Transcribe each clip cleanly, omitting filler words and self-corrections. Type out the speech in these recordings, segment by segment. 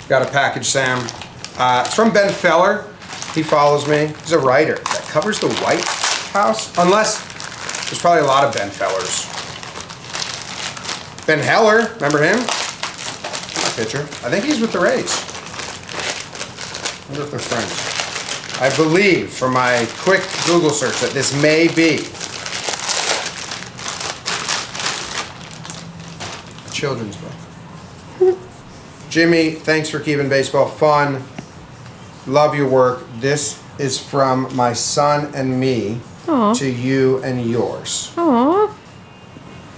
Got a package, Sam. It's from Ben Feller. He follows me. He's a writer that covers the White House. Unless, there's probably a lot of Ben Fellers. Ben Heller, remember him? Pitcher. I think he's with the Rays. I wonder if they're friends. I believe, from my quick Google search, that this may be a children's book. Jimmy, thanks for keeping baseball fun. Love your work. This is from my son and me. Aww. To you and yours. Aww.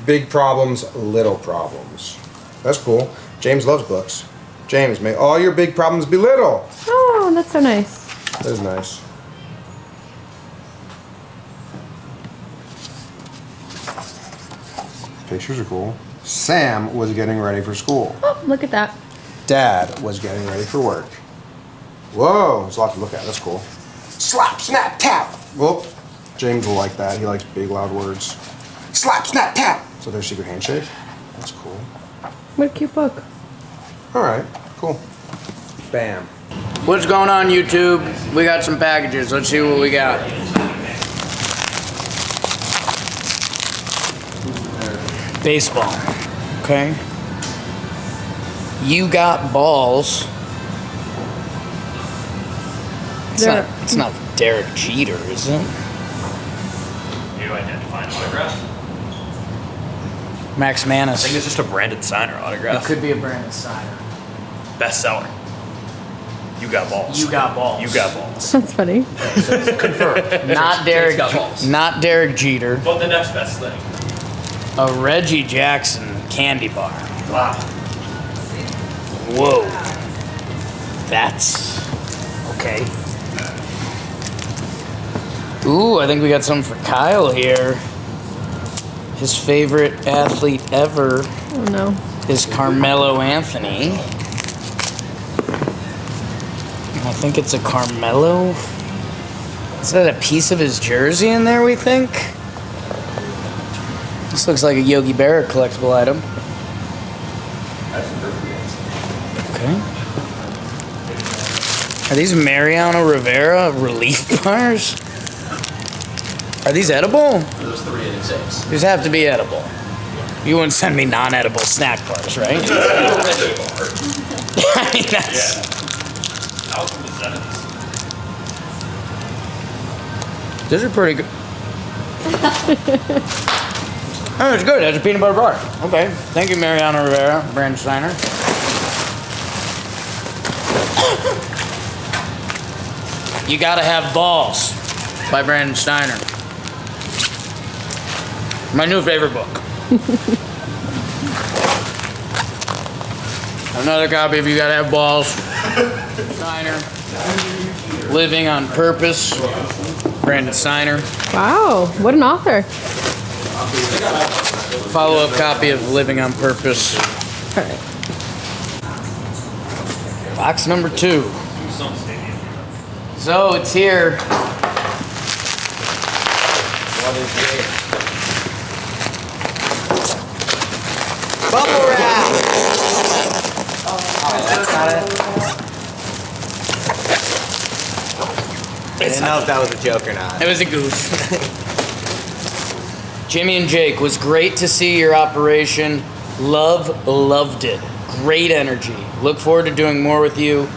Big problems, little problems. That's cool. James loves books. James, may all your big problems be little. Oh, that's so nice. That is nice. Pictures are cool. Sam was getting ready for school. Oh, look at that. Dad was getting ready for work. Whoa, there's a lot to look at. That's cool. Slap, snap, tap. Well, James will like that. He likes big, loud words. Slap, snap, tap. So their secret handshake. That's cool. What a cute book. All right, cool. Bam. What's going on, YouTube? We got some packages. Let's see what we got. Baseball. Okay. You got balls. It's not Derek Jeter, is it? You identify an autograph? Max Manus. I think it's just a Brandon Signer autograph. It could be a Brandon Signer. Bestseller. You got balls. You got balls. You got balls. That's funny. Confirmed. Not Derek. Got balls. Not Derek Jeter. But the next best thing. A Reggie Jackson candy bar. Wow. Whoa. That's okay. Ooh, I think we got something for Kyle here. His favorite athlete ever Oh no. is Carmelo Anthony. I think it's a Carmelo. Is that a piece of his jersey in there, we think? This looks like a Yogi Berra collectible item. Okay. Are these Mariano Rivera relief bars? Are these edible? Those 3 and 6. These have to be edible. You wouldn't send me non-edible snack bars, right? I mean, that's... Yeah. That was from the 70s. These are pretty good. Oh, it's good. It's a peanut butter bar. Okay. Thank you, Mariano Rivera, Brandon Steiner. You Gotta Have Balls by Brandon Steiner. My new favorite book. Another copy of You Gotta Have Balls. Steiner. Living on Purpose. Brandon Steiner. Wow, what an author. Follow-up copy of Living on Purpose. All right. Box number 2. So it's here. What is it? Bubble wrap. Oh, that's not it. I didn't know if that was a joke or not. It was a goof. Jimmy and Jake, was great to see your operation. Loved it. Great energy. Look forward to doing more with you.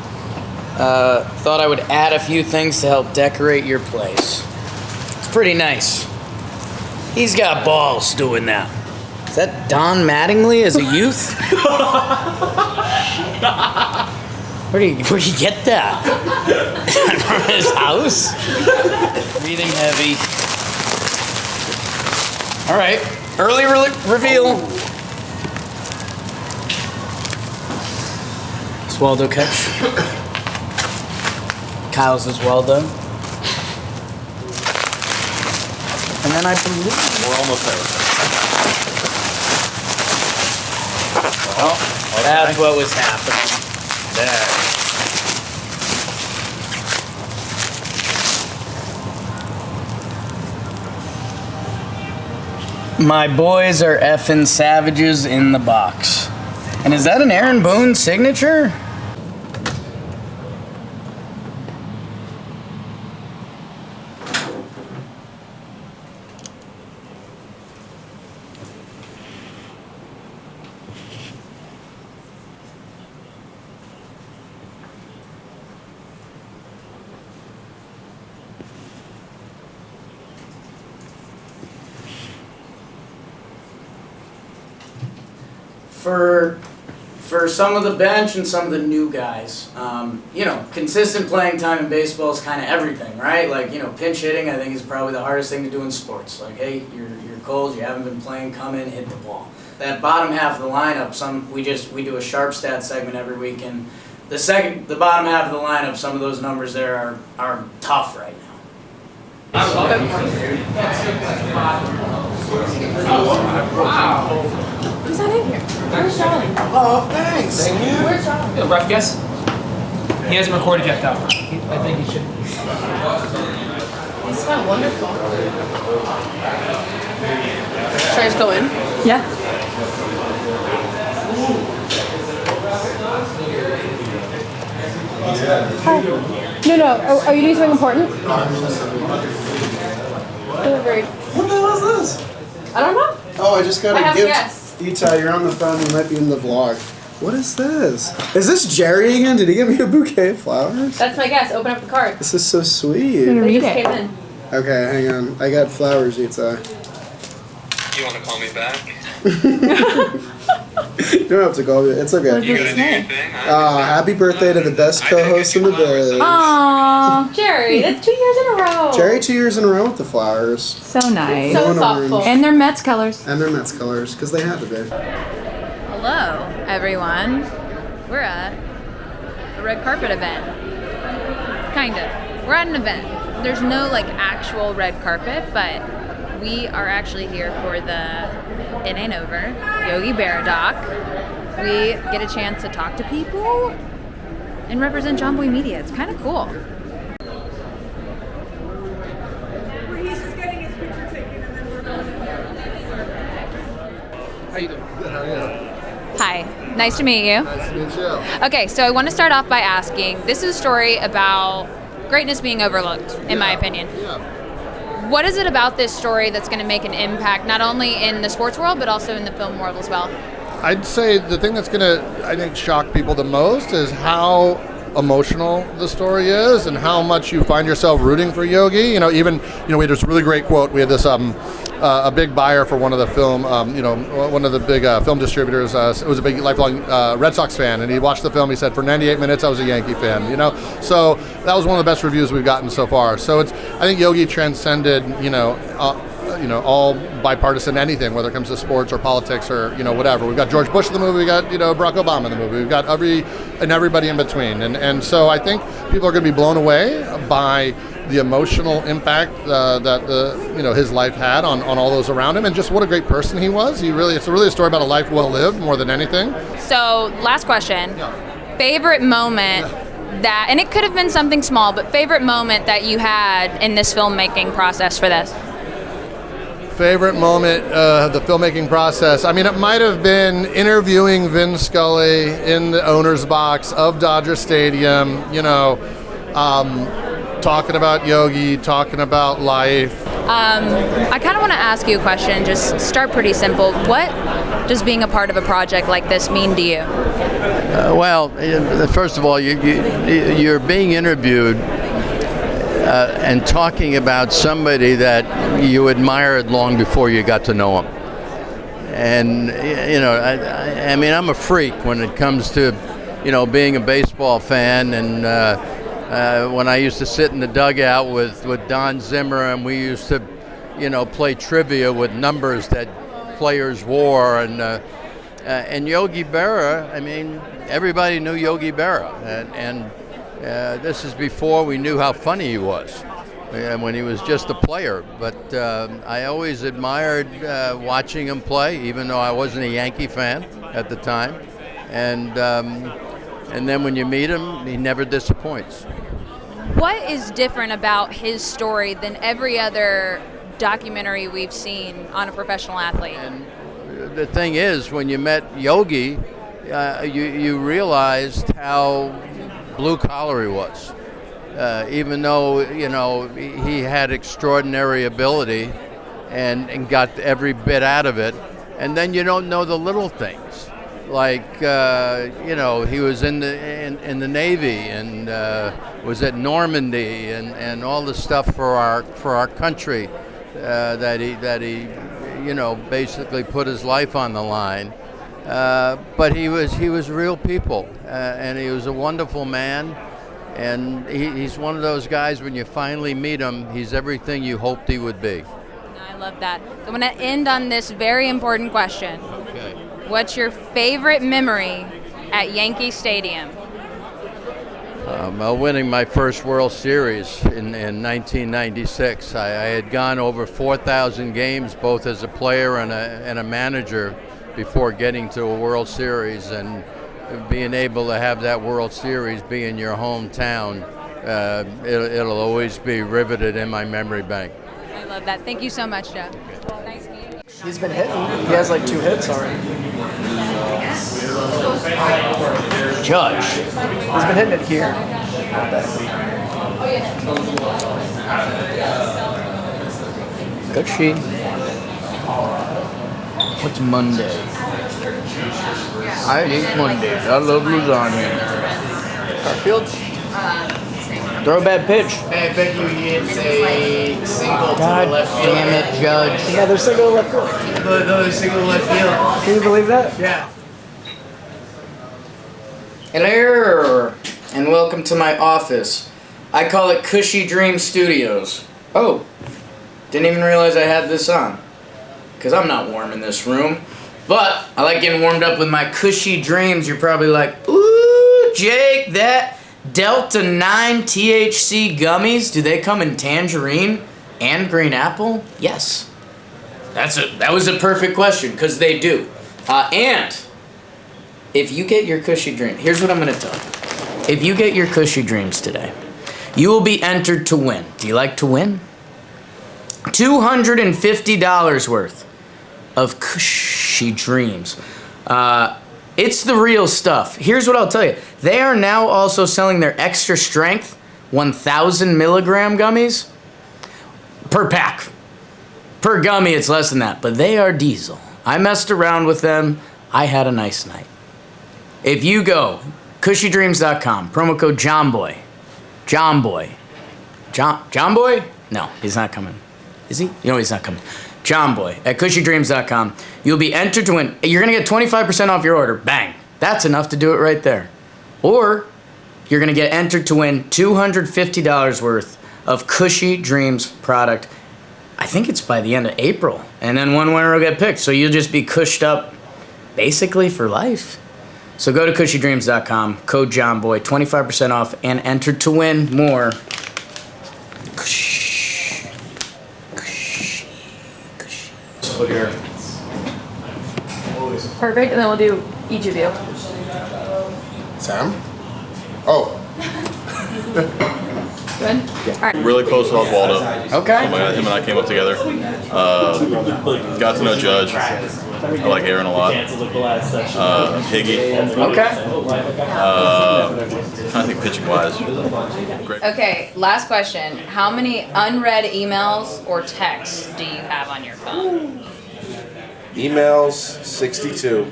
Thought I would add a few things to help decorate your place. It's pretty nice. He's got balls doing that. Is that Don Mattingly as a youth? Where do you get that? From his house? Breathing heavy. All right, early reveal. Swaldo catch. Kyle's is well done. And then I believe We're almost there. oh, that's what was happening. There. My boys are effing savages in the box. And is that an Aaron Boone signature? for some of the bench and some of the new guys, consistent playing time in baseball is kind of everything, right? Like, pinch hitting I think is probably the hardest thing to do in sports. Like, hey, you're cold, you haven't been playing, come in, hit the ball. That bottom half of the lineup, we do a sharp stat segment every week, and the bottom half of the lineup, some of those numbers there are tough right now. He's not in here. Where's Charlie? Oh, thanks. Where's Charlie? Yeah, rough guess? He hasn't recorded yet, though. I think he should. He smelled wonderful. Should I just go in? Yeah. No. Are you doing something important? Very. What the hell is this? I don't know. Oh, I just got I a have a gift. guess. Ita, you're on the phone. You might be in the vlog. What is this? Is this Jerry again? Did he give me a bouquet of flowers? That's my guess. Open up the card. This is so sweet. They Read just it. came in. Okay, hang on. I got flowers, Ita. You want to call me back? You don't have to call me. It's okay. You gotta do your thing. Happy birthday to the best co-host in the biz. Aww. Jerry, that's 2 years in a row. Jerry, 2 years in a row with the flowers. So nice. So Going thoughtful. orange. And they're Mets colors. And they're Mets colors, because they had to be. Hello, everyone. We're at a red carpet event. Kind of. We're at an event. There's no actual red carpet, but we are actually here for the It Ain't Over Yogi Berra doc. We get a chance to talk to people and represent Jomboy Media. It's kind of cool. He's just getting his picture taken and then we're going to How you doing? Good, how are you? Hi, nice to meet you. Nice to meet you. Okay, so I want to start off by asking, this is a story about greatness being overlooked, in my opinion. Yeah. What is it about this story that's going to make an impact, not only in the sports world, but also in the film world as well? I'd say the thing that's going to, I think, shock people the most is how emotional the story is and how much you find yourself rooting for Yogi. We had this really great quote. We had this a big buyer for one of the film, one of the big film distributors. It was a big lifelong Red Sox fan, and he watched the film. He said, "For 98 minutes, I was a Yankee fan." So that was one of the best reviews we've gotten so far. So I think Yogi transcended, all bipartisan anything, whether it comes to sports or politics or whatever. We've got George Bush in the movie. We got Barack Obama in the movie. We've got everybody in between, and so I think people are going to be blown away by the emotional impact that his life had on all those around him, and just what a great person he was. It's really a story about a life well lived more than anything. So, last question. Yeah. Favorite moment that, and it could have been something small, but favorite moment that you had in this filmmaking process for this? Favorite moment of the filmmaking process? I mean, it might have been interviewing Vin Scully in the owner's box of Dodger Stadium, talking about Yogi, talking about life. I kind of want to ask you a question, just start pretty simple. What does being a part of a project like this mean to you? First of all, you're being interviewed and talking about somebody that you admired long before you got to know him. And, I mean, I'm a freak when it comes to, being a baseball fan. And when I used to sit in the dugout with Don Zimmer, and we used to, play trivia with numbers that players wore. And Yogi Berra, I mean, everybody knew Yogi Berra. And this is before we knew how funny he was when he was just a player. But I always admired watching him play, even though I wasn't a Yankee fan at the time. And then when you meet him, he never disappoints. What is different about his story than every other documentary we've seen on a professional athlete? And the thing is, when you met Yogi, you realized how blue collar he was. Even though he had extraordinary ability and got every bit out of it, and then you don't know the little things, like he was in the Navy and was at Normandy and all the stuff for our country that he basically put his life on the line. But he was real people, and he was a wonderful man. And he's one of those guys, when you finally meet him, he's everything you hoped he would be. I love that. So I'm going to end on this very important question. Okay. What's your favorite memory at Yankee Stadium? Winning my first World Series in 1996. I had gone over 4,000 games, both as a player and a manager, before getting to a World Series, and being able to have that World Series be in your hometown, it'll always be riveted in my memory bank. I love that. Thank you so much, Joe. Nice meeting you. He's been hitting. He has like 2 hits already. Judge. He's been hitting it here. Kushy. What's Monday? I eat Mondays. I love lasagna. Garfield? Throw a bad pitch. I bet you it's a single God to the left field. damn it, Judge. Yeah, they're single left field. No, single left field. Can you believe that? Yeah. Hello, and welcome to my office. I call it Kushy Dream Studios. Oh, didn't even realize I had this on. Because I'm not warm in this room. But I like getting warmed up with my Kushy Dreams. You're probably like, ooh, Jake, that Delta 9 THC gummies, do they come in tangerine and green apple? Yes. That was a perfect question, because they do. And if you get your Kushy Dream, here's what I'm going to tell you. If you get your Kushy Dreams today, you will be entered to win. Do you like to win? $250 worth of Kushy Dreams. It's the real stuff. Here's what I'll tell you. They are now also selling their extra strength 1,000 milligram gummies per pack. Per gummy, it's less than that, but they are diesel. I messed around with them. I had a nice night. If you go kushydreams.com, promo code Jomboy. Jomboy. Jomboy? No, he's not coming. Is he? No, he's not coming. Jomboy at kushydreams.com. You'll be entered to win. You're going to get 25% off your order. Bang. That's enough to do it right there. Or you're going to get entered to win $250 worth of Kushy Dreams product. I think it's by the end of April. And then one winner will get picked. So you'll just be cushed up basically for life. So go to kushydreams.com, code Jomboy, 25% off, and enter to win more. Look here. Perfect, and then we'll do each of you. Sam? Oh. Good? All right. Really close with Oswaldo. Okay. Him and I came up together. Got to know Judge. I like Aaron a lot. Higgy. Okay. I think pitching wise. Great. Okay, last question. How many unread emails or texts do you have on your phone? Emails, 62.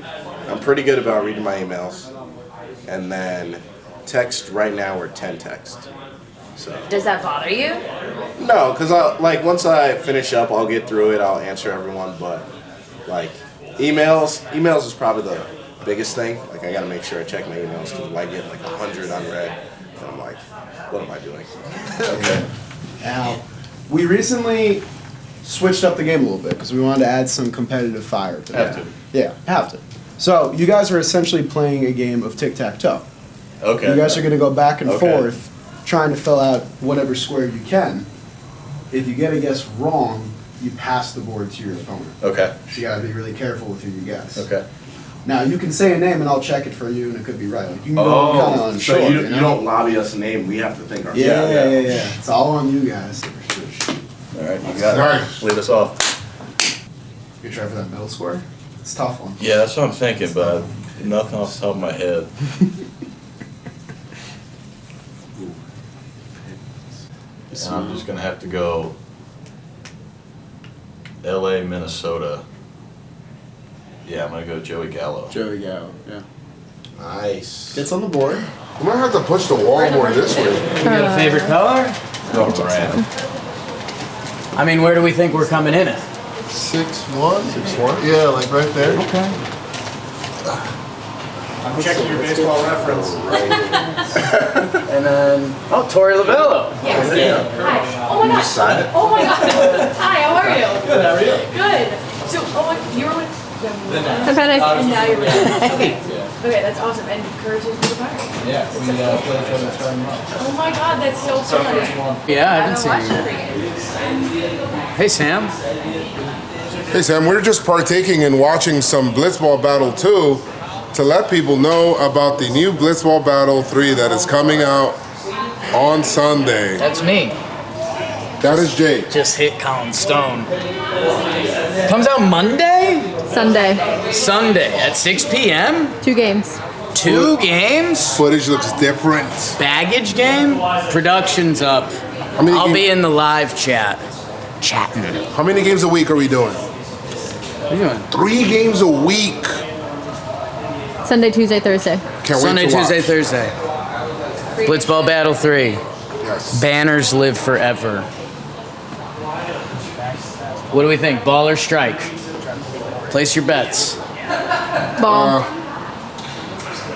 I'm pretty good about reading my emails. And then text right now, we're 10 text. So. Does that bother you? No, because once I finish up, I'll get through it. I'll answer everyone. But like emails is probably the biggest thing. Like I got to make sure I check my emails because if I get like 100 unread, then I'm like, what am I doing? Okay. Now, we recently switched up the game a little bit because we wanted to add some competitive fire to Have that. to. Yeah, have to. So you guys are essentially playing a game of tic-tac-toe. Okay. You guys are going to go back and Okay. forth trying to fill out whatever square you can. If you get a guess wrong, you pass the board to your opponent. Okay. So you got to be really careful with who you guess. Okay. Now, you can say a name and I'll check it for you and it could be right. Like, you can go kind of unsure. So you know? don't lobby us a name. We have to think ourselves. Yeah. It's all on you guys. All right. You got it. All right. Lead us off. You try for that middle square? It's a tough one. Yeah, that's what I'm thinking, but nothing off the top of my head. And I'm just gonna have to go LA, Minnesota. Yeah, I'm gonna go Joey Gallo. Joey Gallo, yeah. Nice. Gets on the board. I'm gonna have to push the wall more this way. You got a favorite color? Go Brand. I mean, where do we think we're coming in at? 6'1"? 6'1"? Yeah, like right there. Okay. I'm checking your baseball reference. And then, oh, Torre Lavello. Yes. Hi. Oh my God. Oh my God. Hi, how are you? Good, how are you? Good. So, you were with I'm kind of and now you're with Okay, that's awesome. And Curtis is with the Pirates. Yeah, we played each other starting month. Oh my God, that's so fun. Yeah, I I haven't seen watched you. every game. Hey, Sam. Hey Sam, we're just partaking in watching some Blitzball Battle 2 to let people know about the new Blitzball Battle 3 that is coming out on Sunday. That's me. That is Jay. Just hit Colin Stone. Comes out Monday? Sunday. Sunday at 6 p.m.? 2 games. 2 games? Footage looks different. Baggage game? Production's up. I'll be in the live chat. Chatting. How many games a week are we doing? What are you doing? 3 games a week. Sunday, Tuesday, Thursday. Can't Sunday, wait to Tuesday, watch. Thursday. Blitzball Battle 3. Yes. Banners live forever. What do we think? Ball or strike? Place your bets. Ball.